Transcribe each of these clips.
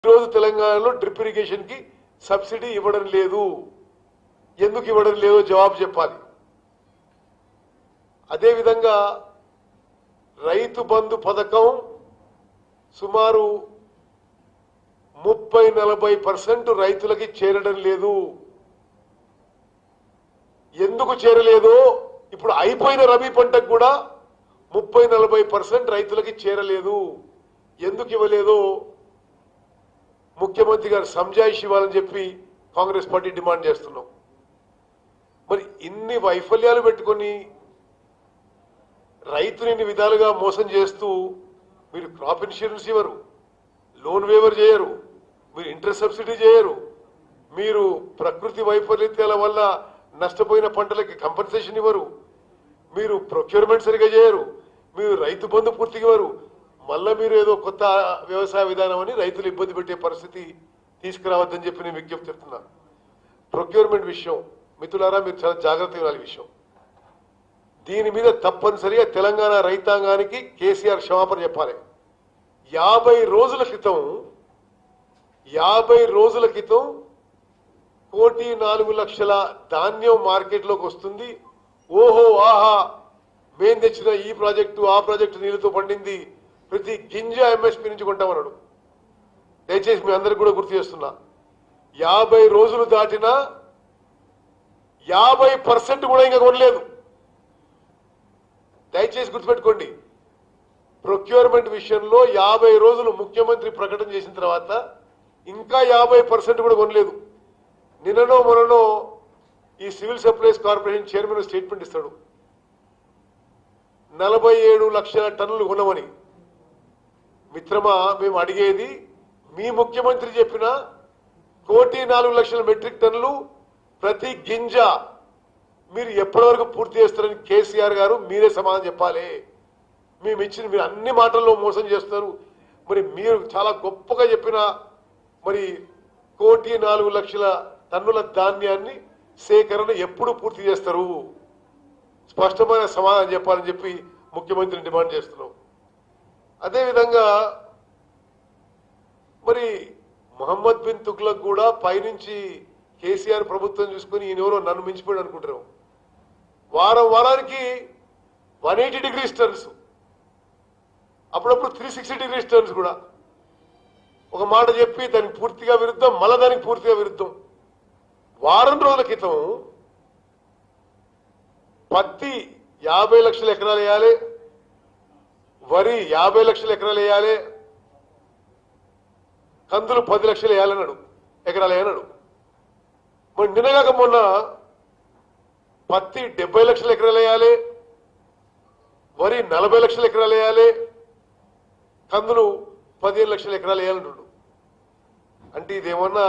ఈరోజు తెలంగాణలో drip irrigation కి సబ్సిడీ ఇవ్వడం లేదు. ఎందుకు ఇవ్వడం లేదో జవాబు చెప్పాలి. అదేవిధంగా రైతు బంధు పథకం సుమారు 30-40% రైతులకి చేరడం లేదు. ఎందుకు చేరలేదో ఇప్పుడు అయిపోయిన రబీ పంటకు కూడా 30-40% రైతులకి చేరలేదు. ఎందుకు ఇవ్వలేదో ముఖ్యమంత్రి గారు సంజాయిషి ఇవ్వాలని చెప్పి కాంగ్రెస్ పార్టీ డిమాండ్ చేస్తున్నాం. మరి ఇన్ని వైఫల్యాలు పెట్టుకొని రైతుని ఇన్ని విధాలుగా మోసం చేస్తూ మీరు క్రాప్ ఇన్సూరెన్స్ ఇవ్వరు, లోన్ వేవర్ చేయరు, మీరు ఇంట్రెస్ట్ సబ్సిడీ చేయరు, మీరు ప్రకృతి వైఫల్యాల వల్ల నష్టపోయిన పంటలకి కంపెన్సేషన్ ఇవ్వరు, మీరు ప్రొక్యూర్మెంట్ సరిగా చేయరు, మీరు రైతు బంధు పూర్తిగా ఇవ్వరు. మళ్ళా మీరు ఏదో కొత్త వ్యవసాయ విధానం అని రైతులు ఇబ్బంది పెట్టే పరిస్థితి తీసుకురావద్దని చెప్పి నేను విజ్ఞప్తి చెప్తున్నా. ప్రొక్యూర్మెంట్ విషయం మిత్రులారా మీరు చాలా జాగ్రత్తగా ఉండాలి. విషయం దీని మీద తప్పనిసరిగా తెలంగాణ రైతాంగానికి కేసీఆర్ క్షమాపణ చెప్పాలి. 50 రోజుల క్రితం 1,04,00,000 ధాన్యం మార్కెట్లోకి వస్తుంది. ఓహో ఆహా మేం తెచ్చిన ఈ ప్రాజెక్టు ఆ ప్రాజెక్టు నీళ్ళతో పండింది, ప్రతి గింజ ఎంఎస్పీ నుంచి కొంటామన్నాడు. దయచేసి మీ అందరికి కూడా గుర్తు చేస్తున్నా, 50 రోజులు దాటినా 50% కూడా ఇంకా కొనలేదు. దయచేసి గుర్తుపెట్టుకోండి, ప్రొక్యూర్మెంట్ విషయంలో 50 రోజులు ముఖ్యమంత్రి ప్రకటన చేసిన తర్వాత ఇంకా 50% కూడా కొనలేదు. నిన్ననో మొన్ననో ఈ civil supplies corporation chairman statement ఇస్తాడు, 47 లక్షల టన్నులు కొనమని. మిత్రమా, మేము అడిగేది మీ ముఖ్యమంత్రి చెప్పిన 1,04,00,000 మెట్రిక్ టన్నులు ప్రతి గింజ మీరు ఎప్పటి వరకు పూర్తి చేస్తారని కేసీఆర్ గారు మీరే సమాధానం చెప్పాలి. మేము ఇచ్చిన మీరు అన్ని మాటల్లో మోసం చేస్తున్నారు. మరి మీరు చాలా గొప్పగా చెప్పిన మరి 1,04,00,000 టన్నుల ధాన్యాన్ని సేకరణ ఎప్పుడు పూర్తి చేస్తారు, స్పష్టమైన సమాధానం చెప్పాలని చెప్పి ముఖ్యమంత్రిని డిమాండ్ చేస్తున్నాం. అదేవిధంగా మరి మొహమ్మద్ బిన్ తుగ్లక్ కూడా పైనుంచి కేసీఆర్ ప్రభుత్వం చూసుకుని ఈయనెవరో నన్ను మించిపోయాడు అనుకుంటారు. వారానికి 180 డిగ్రీస్ టర్న్స్, అప్పుడప్పుడు 360 డిగ్రీస్ టర్న్స్ కూడా ఒక మాట చెప్పి దానికి పూర్తిగా విరుద్ధం, మళ్ళా దానికి పూర్తిగా విరుద్ధం. వారం రోజుల క్రితం పత్తి 50 లక్షల ఎకరాలు వేయాలి, వరి 50 లక్షల ఎకరాలు వేయాలి, కందులు 10 లక్షలు వేయాలన్నాడు, ఎకరాలు వేయన్నాడు. మరి నిన్నగాక మొన్న పత్తి 70 లక్షల ఎకరాలు వేయాలి, వరి 40 లక్షల ఎకరాలు వేయాలి, కందులు 15 లక్షల ఎకరాలు వేయాలంటున్నాడు. అంటే ఇదేమన్నా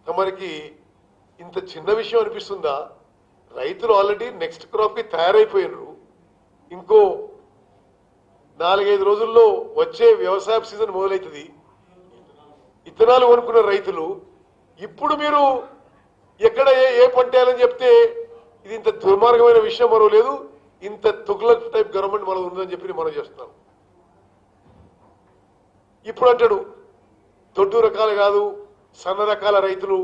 తమరికి ఇంత చిన్న విషయం అనిపిస్తుందా? రైతులు ఆల్రెడీ నెక్స్ట్ క్రాప్ కి తయారైపోయినారు. ఇంకో 4-5 రోజుల్లో వచ్చే వ్యవసాయ సీజన్ మొదలవుతుంది. ఇత్తనాలు కొనుక్కున్న రైతులు ఇప్పుడు మీరు ఎక్కడ ఏ పంట వేయాలని చెప్తే ఇది ఇంత దుర్మార్గమైన విషయం మరో లేదు. ఇంత తుగ్లక్ టైప్ గవర్నమెంట్ మనం ఉందని చెప్పి మనం చేస్తున్నాం. ఇప్పుడు అంటాడు దొడ్డు రకాలు కాదు, సన్న రకాల రైతులు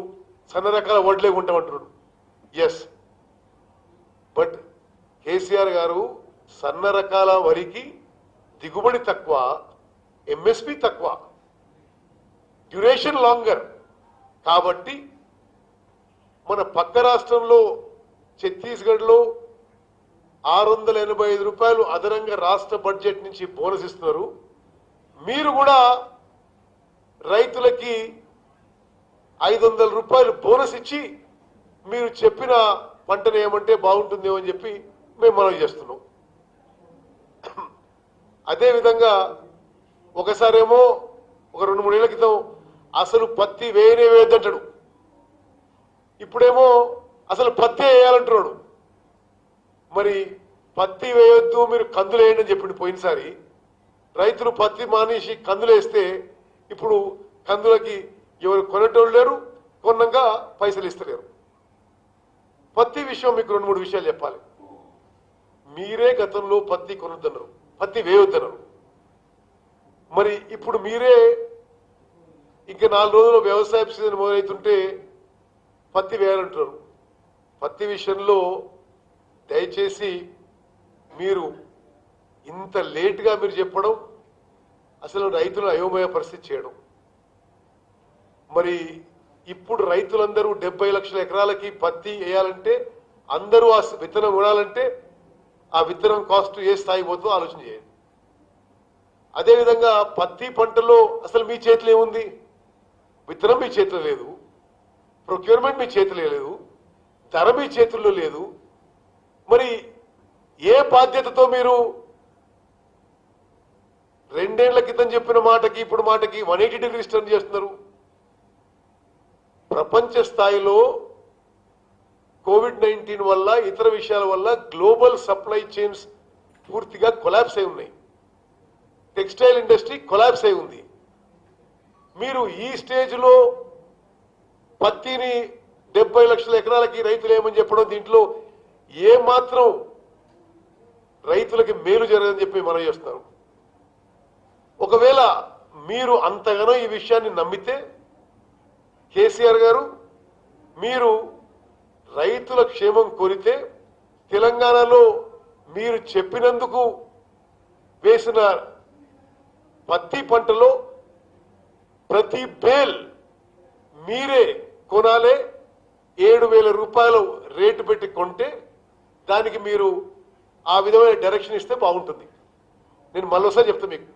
సన్న రకాల వడ్లే కొంటామంటున్నాడు. ఎస్, బట్ కేసీఆర్ గారు సన్న రకాల వరికి దిగుబడి తక్కువ, ఎంఎస్పి తక్కువ, డ్యూరేషన్ లాంగర్. కాబట్టి మన పక్క రాష్ట్రంలో ఛత్తీస్గఢ్లో 685 రూపాయలు అదనంగా రాష్ట్ర బడ్జెట్ నుంచి బోనస్ ఇస్తున్నారు. మీరు కూడా రైతులకి 500 రూపాయలు బోనస్ ఇచ్చి మీరు చెప్పిన పంటను ఏమంటే బాగుంటుందేమో అని చెప్పి మేము మనవి చేస్తున్నాం. అదేవిధంగా ఒకసారేమో ఒక 2-3 ఏళ్ల క్రితం అసలు పత్తి వేయద్దంటాడు, ఇప్పుడేమో అసలు పత్తి వేయాలంటున్నాడు. మరి పత్తి వేయొద్దు మీరు కందులు వేయండి అని చెప్పిండు పోయినసారి. రైతులు పత్తి మానేసి కందులు వేస్తే ఇప్పుడు కందులకి ఎవరు కొనేటోళ్ళు లేరు, కొన్నాక పైసలు ఇస్తలేరు. పత్తి విషయం మీకు 2-3 విషయాలు చెప్పాలి. మీరే గతంలో పత్తి కొనొద్దన్నారు, పత్తి వేయొద్దన్నారు. మరి ఇప్పుడు మీరే ఇంకా 4 రోజుల్లో వ్యవసాయ సీజన్ మొదలవుతుంటే పత్తి వేయాలంటారు. పత్తి విషయంలో దయచేసి మీరు ఇంత లేట్గా మీరు చెప్పడం, అసలు రైతులు అయోమయ పరిస్థితి చేయడం. మరి ఇప్పుడు రైతులందరూ 70 లక్షల ఎకరాలకి పత్తి వేయాలంటే, అందరూ ఆ విత్తనం కొనాలంటే ఆ విత్తనం కాస్ట్ ఏ స్థాయికి పోతుందో ఆలోచన చేయండి. అదేవిధంగా పత్తి పంటలో అసలు మీ చేతిలో ఏముంది? విత్తనం మీ చేతిలో లేదు, ప్రొక్యూర్మెంట్ మీ చేతిలో లేదు, ధర మీ చేతుల్లో లేదు. మరి ఏ బాధ్యతతో మీరు 2 ఏళ్ల క్రితం చెప్పిన మాటకి ఇప్పుడు మాటకి 180 డిగ్రీస్ టర్న్ చేస్తున్నారు? ప్రపంచ స్థాయిలో కోవిడ్-19 వల్ల ఇతర విషయాల వల్ల గ్లోబల్ సప్లై చైన్స్ పూర్తిగా కొలాప్స్ అయి ఉన్నాయి. టెక్స్టైల్ ఇండస్ట్రీ కొలాప్స్ అయి ఉంది. మీరు ఈ స్టేజ్లో పత్తిని 70 లక్షల ఎకరాలకి రైతులు ఏమని చెప్పడం, దీంట్లో ఏమాత్రం రైతులకి మేలు జరగదని చెప్పి మనం చేస్తారు. ఒకవేళ మీరు అంతగానో ఈ విషయాన్ని నమ్మితే కేసీఆర్ గారు, మీరు రైతుల క్షేమం కోరితే తెలంగాణలో మీరు చెప్పినందుకు వేసిన పత్తి పంటలో ప్రతి బేల్ మీరే కొనాలే, 7,000 రూపాయలు రేటు పెట్టి కొంటే దానికి మీరు ఆ విధమైన డైరెక్షన్ ఇస్తే బాగుంటుంది. నేను మళ్ళీసారి చెప్తా మీకు,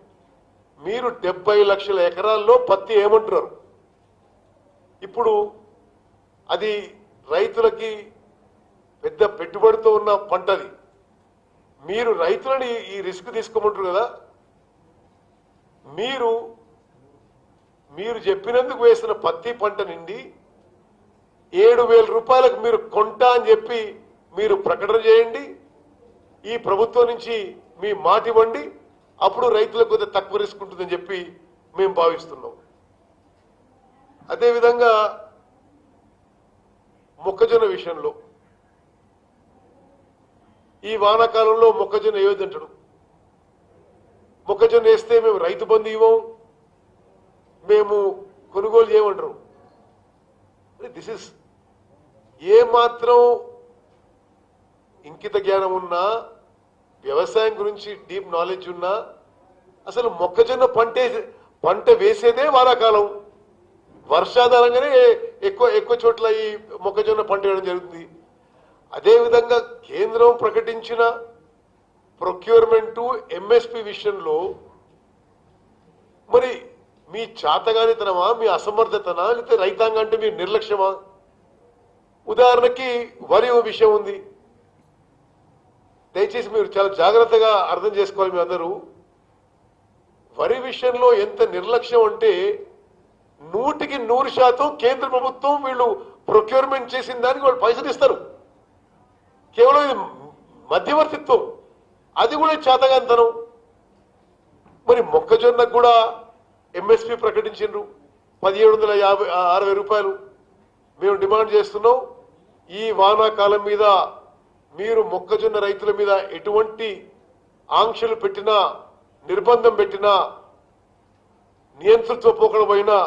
మీరు 70 లక్షల ఎకరాల్లో పత్తి ఏమంటున్నారు? ఇప్పుడు అది రైతులకి పెద్ద పెట్టుబడితో ఉన్న పంటది. మీరు రైతులని ఈ రిస్క్ తీసుకోమంటారు కదా. మీరు చెప్పినందుకు వేసిన పత్తి పంట నుండి 7,000 రూపాయలకు మీరు కొంటా అని చెప్పి మీరు ప్రకటన చేయండి. ఈ ప్రభుత్వం నుంచి మీ మాట ఇవ్వండి. అప్పుడు రైతులకు కొద్దిగా తక్కువ రిస్క్ ఉంటుందని చెప్పి మేము భావిస్తున్నాం. అదేవిధంగా మొక్కజొన్న విషయంలో ఈ వానాకాలంలో మొక్కజొన్న ఏదంటాడు? మొక్కజొన్న వేస్తే మేము రైతు బంధు ఇవ్వం, మేము కొనుగోలు చేయమంటారు. దిస్ ఇస్ ఏమాత్రం ఇంకిత జ్ఞానం ఉన్నా, వ్యవసాయం గురించి డీప్ నాలెడ్జ్ ఉన్నా, అసలు మొక్కజొన్న పంట వేసేదే వానాకాలం. వర్షాధారంగానే ఎక్కువ చోట్ల ఈ మొక్కజొన్న పంట వేయడం జరుగుతుంది. అదేవిధంగా కేంద్రం ప్రకటించిన ప్రొక్యూర్మెంటు ఎంఎస్పి విషయంలో మరి మీ చాతగానితనమా, మీ అసమర్థతనా, లేకపోతే రైతాంగం అంటే మీ నిర్లక్ష్యమా? ఉదాహరణకి వరి విషయం ఉంది. దయచేసి మీరు చాలా జాగ్రత్తగా అర్థం చేసుకోవాలి. మీ అందరూ వరి విషయంలో ఎంత నిర్లక్ష్యం అంటే 100% కేంద్ర ప్రభుత్వం వీళ్ళు ప్రొక్యూర్మెంట్ చేసిన దానికి వాళ్ళు పైసలు ఇస్తారు. కేవలం ఇది మధ్యవర్తిత్వం, అది కూడా చేతగాంతనం. మరి మొక్కజొన్నకు కూడా ఎంఎస్పి ప్రకటించారు 1,760 రూపాయలు. మేము డిమాండ్ చేస్తున్నాం, ఈ వానాకాలం మీద మీరు మొక్కజొన్న రైతుల మీద ఎటువంటి ఆంక్షలు పెట్టినా, నిర్బంధం పెట్టినా, నియంతృత్వ పోకడ పోయినా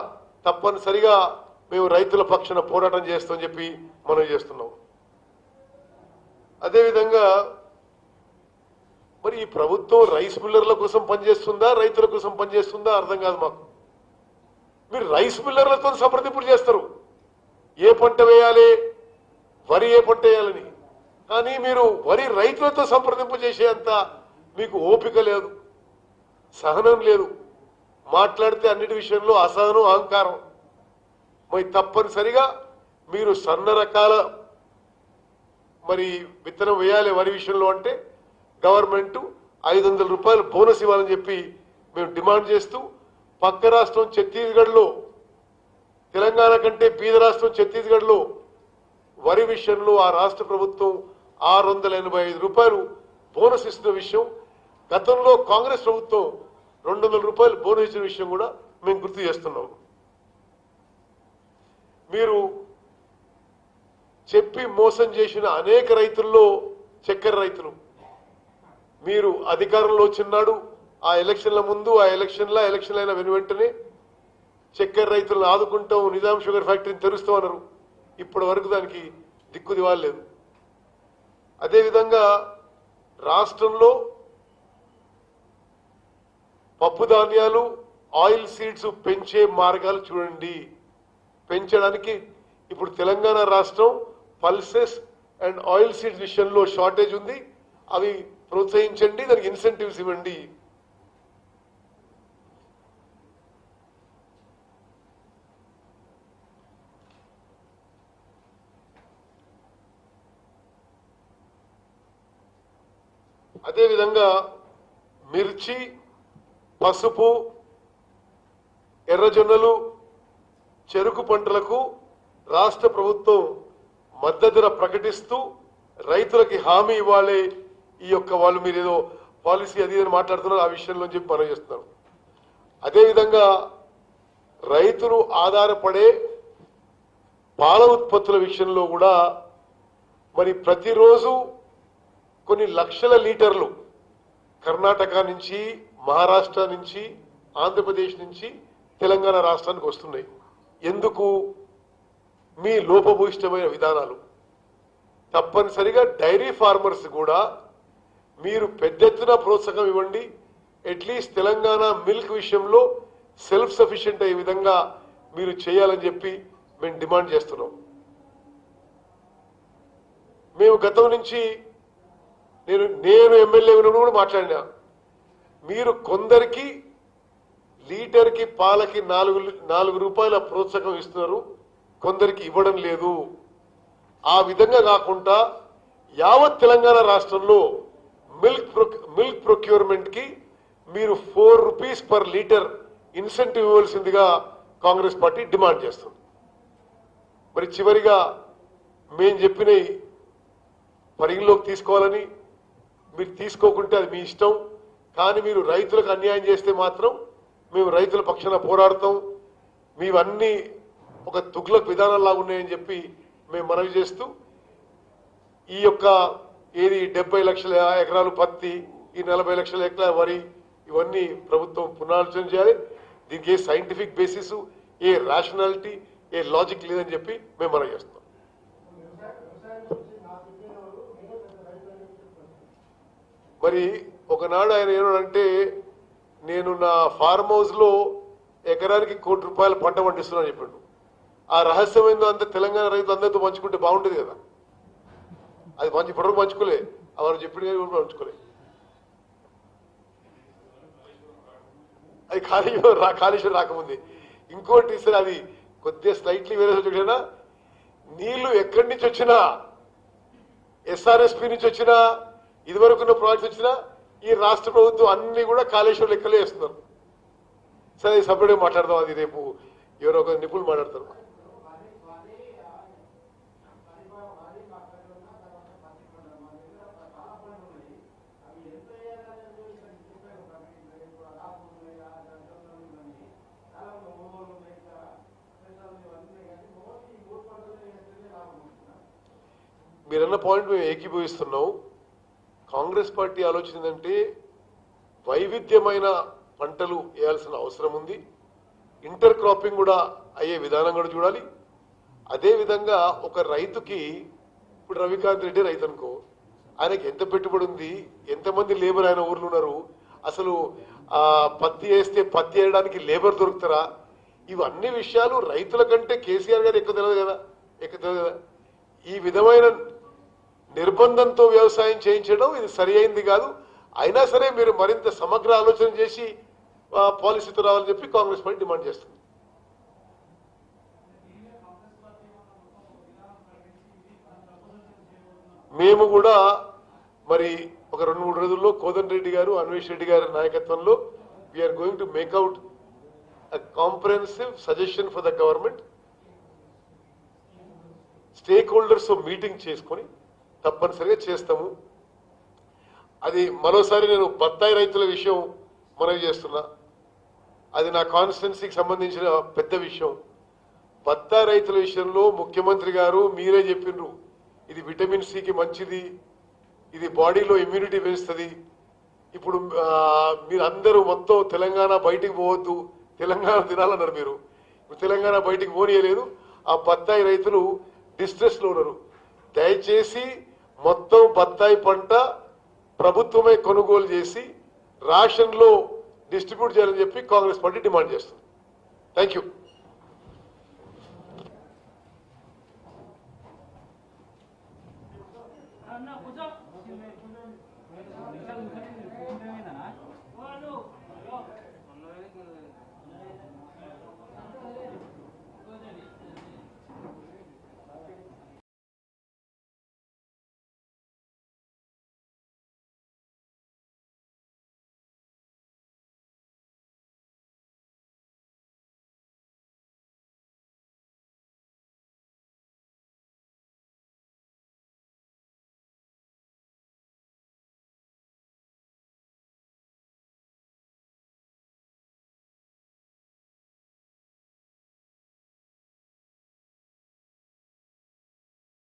తప్పనిసరిగా మేము రైతుల పక్షాన పోరాటం చేస్తామని చెప్పి మనం చేస్తున్నాం. అదేవిధంగా మరి ఈ ప్రభుత్వం రైస్ మిల్లర్ల కోసం పనిచేస్తుందా, రైతుల కోసం పనిచేస్తుందా అర్థం కాదు మాకు. మీరు రైస్ మిల్లర్లతో సంప్రదింపులు చేస్తారు, ఏ పంట వేయాలి, వరి ఏ పంట వేయాలని. కానీ మీరు వరి రైతులతో సంప్రదింపు చేసేంత మీకు ఓపిక లేదు, సహనం లేదు. మాట్లాడితే అన్నిటి విషయంలో అసహనం, అహంకారం. మరి తప్పనిసరిగా మీరు సన్న రకాల మరి విత్తనం వేయాలి వరి విషయంలో అంటే గవర్నమెంట్ 500 రూపాయలు బోనస్ ఇవ్వాలని చెప్పి మేము డిమాండ్ చేస్తూ, పక్క రాష్ట్రం ఛత్తీస్గఢ్లో తెలంగాణ కంటే బీద రాష్ట్రం ఛత్తీస్గఢ్లో వరి విషయంలో ఆ రాష్ట్ర ప్రభుత్వం 685 రూపాయలు బోనస్ ఇస్తున్న విషయం, గతంలో కాంగ్రెస్ ప్రభుత్వం 200 రూపాయలు బోనస్ ఇచ్చిన విషయం కూడా మేము గుర్తు చేస్తున్నాం. మీరు చెప్పి మోసం చేసిన అనేక రైతుల్లో చక్కెర రైతులు, మీరు అధికారంలో వచ్చినాడు, ఆ ఎలక్షన్ల ముందు, ఆ ఎలక్షన్ అయిన వెను వెంటనే చక్కెర రైతులను ఆదుకుంటాం, నిజాం షుగర్ ఫ్యాక్టరీని తెరుస్తాం అన్నారు. ఇప్పటి వరకు దానికి దిక్కు దివాలేదు. అదేవిధంగా రాష్ట్రంలో పప్పు ధాన్యాలు, ఆయిల్ సీడ్స్ పెంచే మార్గాలు చూడండి. పెంచడానికి ఇప్పుడు తెలంగాణ రాష్ట్రం పల్సెస్ అండ్ ఆయిల్ సీడ్స్ విషయంలో షార్టేజ్ ఉంది. అవి ప్రోత్సహించండి, దానికి ఇన్సెంటివ్స్ ఇవ్వండి. అదేవిధంగా మిర్చి, పసుపు, ఎర్రజొన్నలు, చెరుకు పంటలకు రాష్ట్ర ప్రభుత్వం మద్దతు ధర ప్రకటిస్తూ రైతులకి హామీ ఇవ్వాలి. ఈ యొక్క వాళ్ళు మీరు ఏదో పాలసీ అది అని మాట్లాడుతున్నారు, ఆ విషయంలో చెప్పి మనం చేస్తున్నారు. అదేవిధంగా రైతులు ఆధారపడే పాల ఉత్పత్తుల విషయంలో కూడా మరి ప్రతిరోజు కొన్ని లక్షల లీటర్లు కర్ణాటక నుంచి, మహారాష్ట్ర నుంచి, ఆంధ్రప్రదేశ్ నుంచి తెలంగాణ రాష్ట్రానికి వస్తున్నాయి. ఎందుకు? మీ లోపభూయిష్టమైన విధానాలు. తప్పనిసరిగా డైరీ ఫార్మర్స్ కూడా మీరు పెద్ద ఎత్తున ప్రోత్సాహం ఇవ్వండి. అట్లీస్ట్ తెలంగాణ మిల్క్ విషయంలో సెల్ఫ్ సఫిషియెంట్ అయ్యే విధంగా మీరు చేయాలని చెప్పి మేము డిమాండ్ చేస్తున్నాం. మేము గతం నుంచి నేను ఎమ్మెల్యే ఉన్నప్పుడు కూడా మాట్లాడినా. మీరు కొందరికి లీటర్కి పాలకి 4 రూపాయల ప్రోత్సాహం ఇస్తున్నారు, కొందరికి ఇవ్వడం లేదు. ఆ విధంగా కాకుండా యావత్ తెలంగాణ రాష్ట్రంలో మిల్క్ ప్రొక్యూర్మెంట్ కి మీరు 4 రూపీస్ పర్ లీటర్ ఇన్సెంటివ్ ఇవ్వాల్సిందిగా కాంగ్రెస్ పార్టీ డిమాండ్ చేస్తుంది. మరి చివరిగా మేము చెప్పినవి పరిగణలోకి తీసుకోవాలని, మీరు తీసుకోకుంటే అది మీ ఇష్టం. కానీ మీరు రైతులకు అన్యాయం చేస్తే మాత్రం మేము రైతుల పక్షాన పోరాడతాం. మీవన్నీ ఒక తుగ్లక్ విధానాల్లాగా ఉన్నాయని చెప్పి మేము మనవి చేస్తూ, ఈ యొక్క 70 లక్షల ఎకరాలు పత్తి, ఈ 40 లక్షల ఎకరాల వరి, ఇవన్నీ ప్రభుత్వం పునరాలోచన చేయాలి. దీనికి ఏ సైంటిఫిక్ బేసిస్, ఏ రేషనాలిటీ, ఏ లాజిక్ లేదని చెప్పి మేము మనవి చేస్తాం. మరి ఒకనాడు ఆయన ఏమంటే, నేను నా ఫార్మ్ హౌస్ లో ఎకరానికి ₹1 కోటి పంట పండిస్తున్నాను చెప్పాడు. ఆ రహస్యం ఏందో అంత తెలంగాణ రైతులు అందరితో పంచుకుంటే బాగుండేది కదా. అది ఇప్పటివరకు పంచుకోలే, వారు చెప్పిన పంచుకోలే. అది కాళేశ్వరం రాకముంది. ఇంకోటి సరే, అది కొద్దిగా స్లైట్లీ వేరే చూడైనా, నీళ్లు ఎక్కడి నుంచి వచ్చినా, ఎస్ఆర్ఎస్పి నుంచి వచ్చినా, ఇదివరకున్న ప్రాజెక్ట్స్ వచ్చినా, ఈ రాష్ట్ర ప్రభుత్వం అన్ని కూడా కాళేశ్వరం లెక్కలే వేస్తున్నారు. సరే సపరేట్గా మాట్లాడదాం, అది రేపు ఎవరో ఒక నిపుణులు మాట్లాడతారు. మీరన్న పాయింట్ మేము ఏకీభవిస్తున్నాం. కాంగ్రెస్ పార్టీ ఆలోచన ఏంటంటే వైవిధ్యమైన పంటలు వేయాల్సిన అవసరం ఉంది. ఇంటర్ క్రాపింగ్ కూడా అయ్యే విధానం కూడా చూడాలి. అదేవిధంగా ఒక రైతుకి, ఇప్పుడు రవికాంత్ రెడ్డి రైతు అనుకో, ఆయనకి ఎంత పెట్టుబడి ఉంది, ఎంతమంది లేబర్ ఆయన ఊర్లో ఉన్నారు, అసలు పత్తి వేస్తే పత్తి వేయడానికి లేబర్ దొరుకుతారా, ఇవన్నీ విషయాలు రైతుల కంటే కేసీఆర్ గారు ఎక్కువ తెలియదు కదా. ఈ విధమైన నిర్బంధంతో వ్యవసాయం చేయించడం ఇది సరి అయింది కాదు. అయినా సరే మీరు మరింత సమగ్ర ఆలోచన చేసి పాలసీతో రావాలని చెప్పి కాంగ్రెస్ పార్టీ డిమాండ్ చేస్తుంది. మేము కూడా మరి ఒక 2-3 రోజుల్లో కోదండ రెడ్డి గారు, అన్వేష్ రెడ్డి గారి నాయకత్వంలో we are going to make out a comprehensive suggestion for the government. Stakeholders meeting చేసుకొని తప్పనిసరిగా చేస్తాము. అది మరోసారి నేను బత్తాయి రైతుల విషయం మనవి చేస్తున్నా. అది నా కాన్స్టిట్యున్సీకి సంబంధించిన పెద్ద విషయం. బత్తాయి రైతుల విషయంలో ముఖ్యమంత్రి గారు మీరే చెప్పిండ్రు, ఇది విటమిన్ సికి మంచిది, ఇది బాడీలో ఇమ్యూనిటీ పెంచుతుంది. ఇప్పుడు మీరు అందరూ మొత్తం తెలంగాణ బయటికి పోవద్దు, తెలంగాణ తినాలన్నారు. మీరు తెలంగాణ బయటికి పోనీయలేదు. ఆ బత్తాయి రైతులు డిస్ట్రెస్ లో ఉన్నారు. దయచేసి మొత్తం బత్తాయి పంట ప్రభుత్వమే కొనుగోలు చేసి రేషన్ లో డిస్ట్రిబ్యూట్ చేయాలని చెప్పి కాంగ్రెస్ పార్టీ డిమాండ్ చేస్తుంది. Thank you.